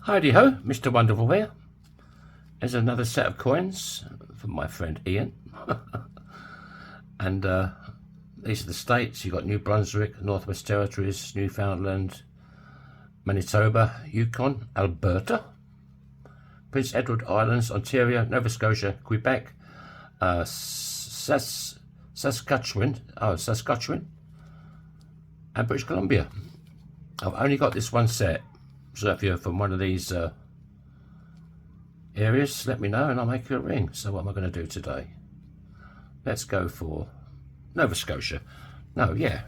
Heidi ho, Mr. Wonderful here. There's another set of coins from my friend Ian. And these are the states. You've got New Brunswick, Northwest Territories, Newfoundland, Manitoba, Yukon, Alberta, Prince Edward Islands, Ontario, Nova Scotia, Quebec, Saskatchewan, and British Columbia. I've only got this one set, so if you're from one of these areas, let me know and I'll make you a ring. So what am I going to do today? Let's go for Nova Scotia. Nova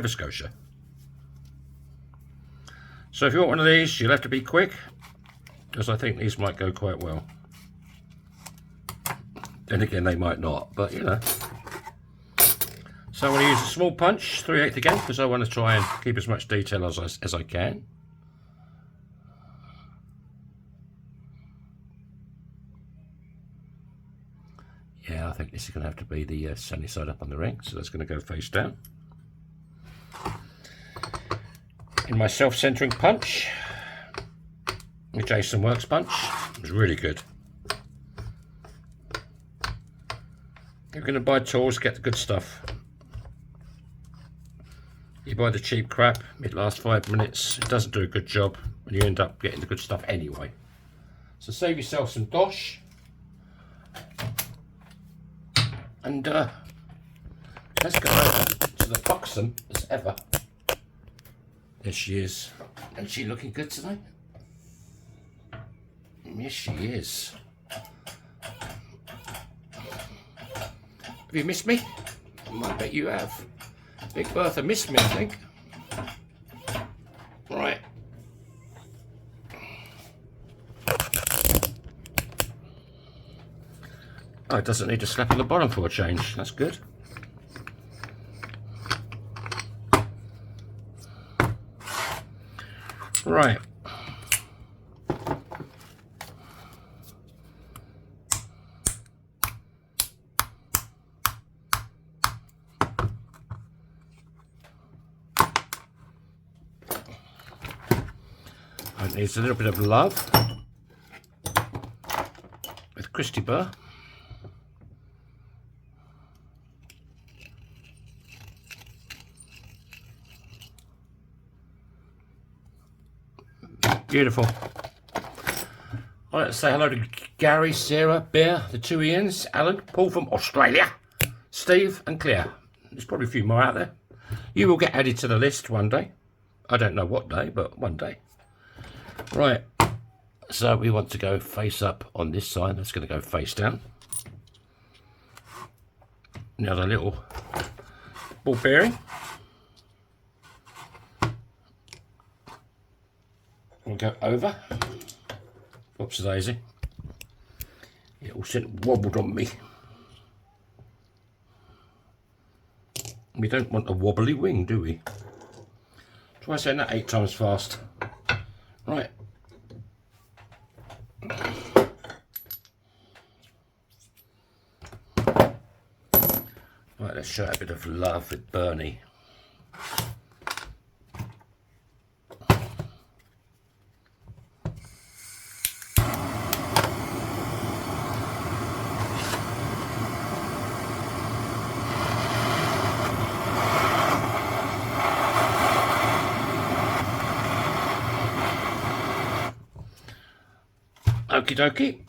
Scotia. So if you want one of these, you'll have to be quick, because I think these might go quite well. Then again, they might not, but you know. So I'm going to use a small punch, 3/8 again, because I want to try and keep as much detail as I can. Yeah, I think this is going to have to be the sunny side up on the ring, so that's going to go face down. In my self-centering punch, the Jason Works punch, it was really good. You're going to buy tools, get the good stuff. You buy the cheap crap, it lasts 5 minutes, it doesn't do a good job, and you end up getting the good stuff anyway. So save yourself some dosh, and let's go over to the buxom as ever. There she is. Isn't she looking good today? Yes, she is. Have you missed me? I bet you have. Big Bertha missed me, I think. Right. Oh, it doesn't need to slap on the bottom for a change. That's good. Right. And needs a little bit of love with Christy Burr. Beautiful. I'd like to say hello to Gary, Sarah, Bear, the two Ians, Alan, Paul from Australia, Steve and Claire. There's probably a few more out there. You will get added to the list one day. I don't know what day, but one day. Right, so we want to go face up on this side. That's going to go face down. Now the little ball bearing. We'll go over. Oops, daisy. It all sent wobbled on me. We don't want a wobbly wing, do we? Try saying that 8 times fast. Right. Right, let's show a bit of love with Bernie. Okie dokie.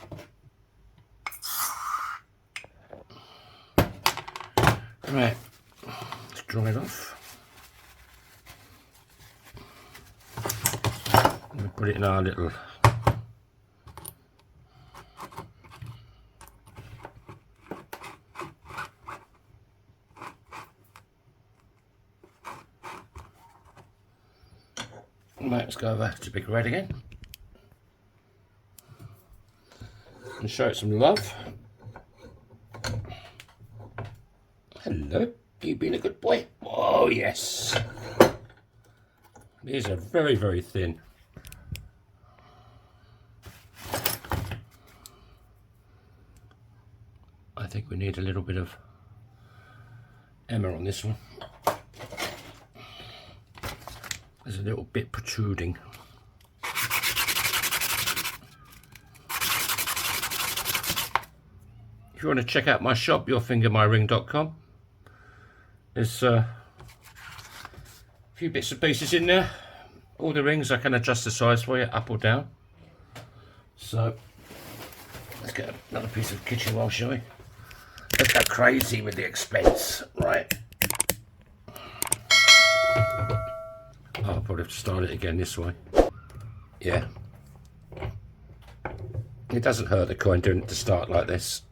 Right, let's dry it off. We'll put it in our little right, let's go over to Big Red again. And show it some love. Hello, you been a good boy? Oh yes. These are very, very thin. I think we need a little bit of Emma on this one. There's a little bit protruding. if you want to check out my shop, yourfingermyring.com, there's a few bits and pieces in there. All the rings I can adjust the size for you, up or down. So let's get another piece of kitchen wire, shall we? Let's go crazy with the expense. Right. Oh, I'll probably have to start it again this way. Yeah. It doesn't hurt the coin doing it to start like this.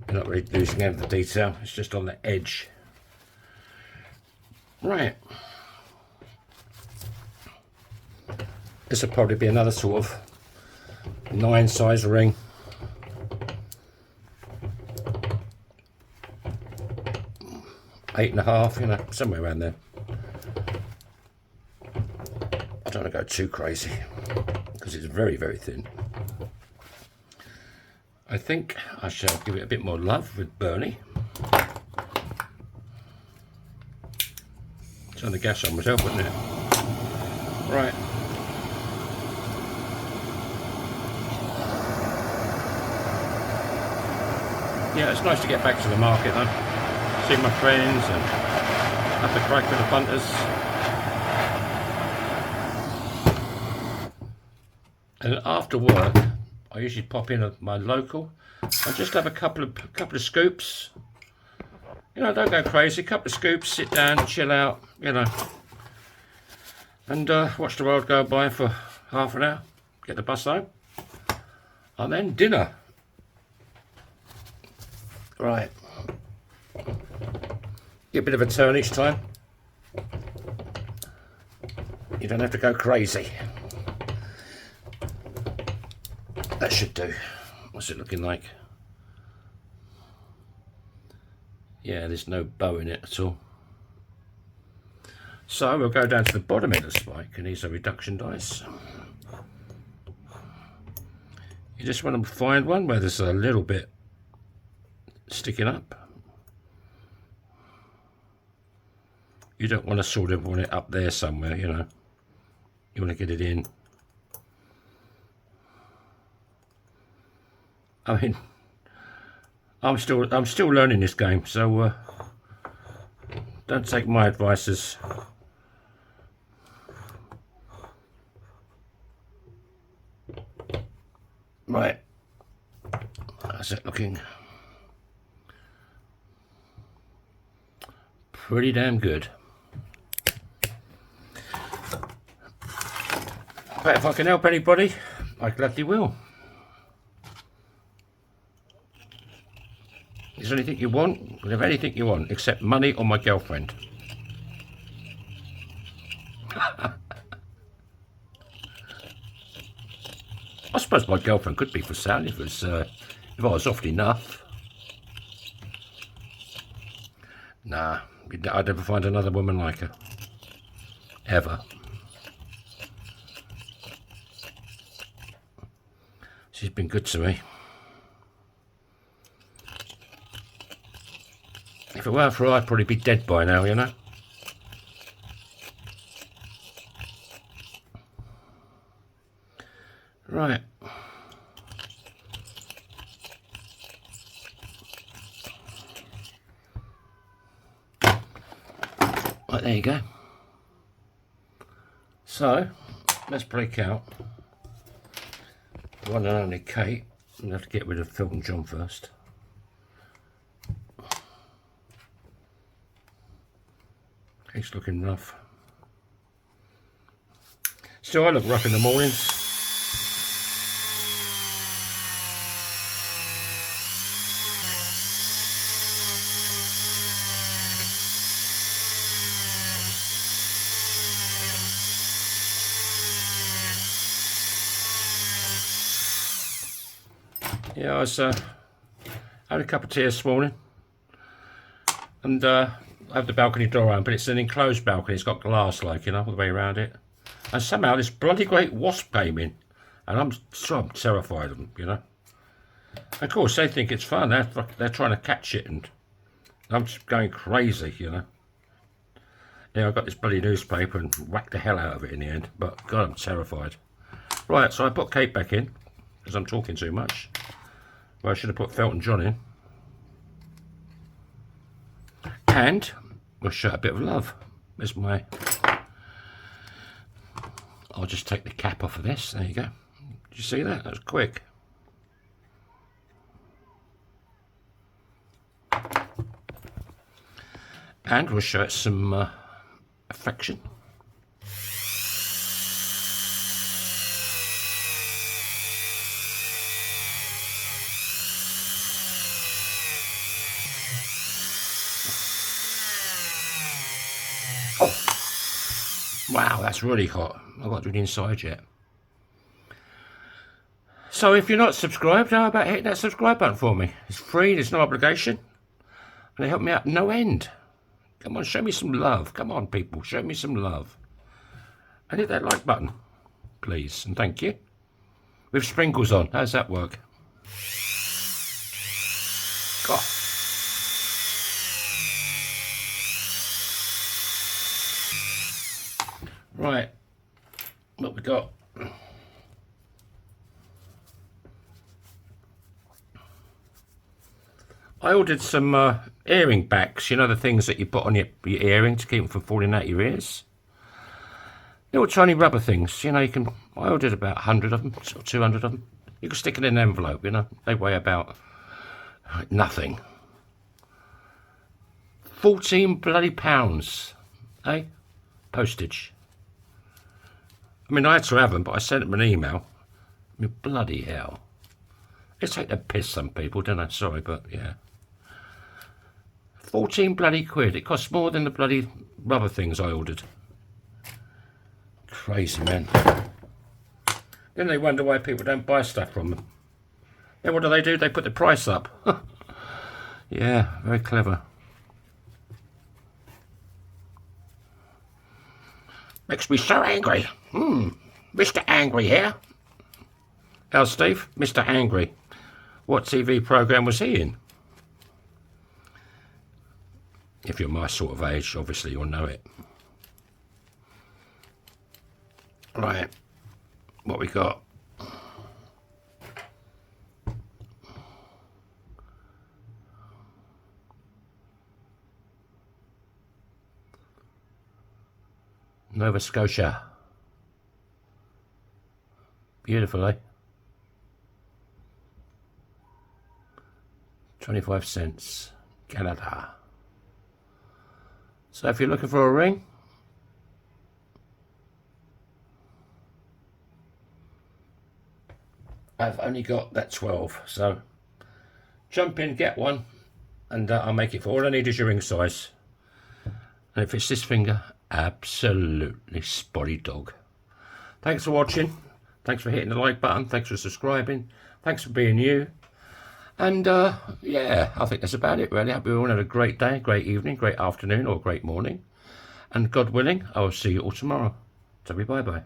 You're not really losing any of the detail. It's just on the edge. Right. This will probably be another sort of 9 size ring. Eight and a half, you know, somewhere around there. I don't want to go too crazy because it's very, very thin. I think I shall give it a bit more love with Bernie. Turn the gas on myself, wouldn't it? Right. Yeah, it's nice to get back to the market though. See my friends and have a crack with the punters. And after work, I usually pop in at my local and just have a couple of scoops. You know, don't go crazy. A couple of scoops, sit down, chill out, you know, and watch the world go by for half an hour. Get the bus home, and then dinner. Right. Get a bit of a turn each time. You don't have to go crazy. That should do. What's it looking like? Yeah, there's no bow in it at all. So we'll go down to the bottom end of the spike, and these are reduction dice. You just want to find one where there's a little bit sticking up. You don't want to sort of want it up there somewhere, you know. You want to get it in. I mean, I'm still learning this game, so don't take my advice as right. How's it looking? Pretty damn good. But if I can help anybody, I gladly will. Is there anything you want? You can have anything you want, except money or my girlfriend. I suppose my girlfriend could be for sale if I was offered enough. Nah, I'd never find another woman like her. Ever. She's been good to me. If it weren't for her, I'd probably be dead by now, you know. Right. Right, there you go. So, let's break out the one and only Kate. I'm going to have to get rid of Phil and John first. Kate's looking rough. Still, I look rough in the mornings. Yeah, I was having a cup of tea this morning, and I have the balcony door open, but it's an enclosed balcony. It's got glass, like, you know, all the way around it. And somehow this bloody great wasp came in, and I'm terrified of them, you know. Of course, they think it's fun. They're trying to catch it, and I'm just going crazy, you know. Yeah, I got this bloody newspaper and whacked the hell out of it in the end, but God, I'm terrified. Right, so I put Kate back in because I'm talking too much. Well, I should have put Felton John in. And we'll show a bit of love. There's my... I'll just take the cap off of this. There you go. Did you see that? That was quick. And we'll show it some affection. Oh, wow, that's really hot. I've got to do the inside yet. So if you're not subscribed, how about hitting that subscribe button for me? It's free, there's no obligation. And they help me out no end. Come on, show me some love. Come on, people, show me some love. And hit that like button, please, and thank you. With sprinkles on, how's that work? God. Right, what we got? I ordered some earring backs, you know, the things that you put on your earring to keep them from falling out your ears. Little tiny rubber things, you know, I ordered about 100 of them, or 200 of them. You can stick it in an envelope, you know, they weigh about nothing. 14 bloody pounds, eh? Postage. I mean, I had to have them, but I sent them an email. I mean, bloody hell. It's like the piss, some people, don't I? Sorry, but yeah. 14 bloody quid. It costs more than the bloody rubber things I ordered. Crazy, man. Then they wonder why people don't buy stuff from them. Then what do? They put the price up. Yeah, very clever. Makes me so angry. Mr. Angry here. How's Steve? Mr. Angry. What TV programme was he in? If you're my sort of age, obviously you'll know it. Right, what we got? Nova Scotia. Beautiful, eh? 25 cents. Canada. So if you're looking for a ring, I've only got that 12, so jump in, get one, and I'll make it for all I need is your ring size. And if it's this finger, absolutely spotty dog. Thanks for watching. Thanks for hitting the like button. Thanks for subscribing. Thanks for being you. And yeah, I think that's about it really. I hope you all had a great day, great evening, great afternoon, or great morning. And God willing, I will see you all tomorrow. So bye-bye.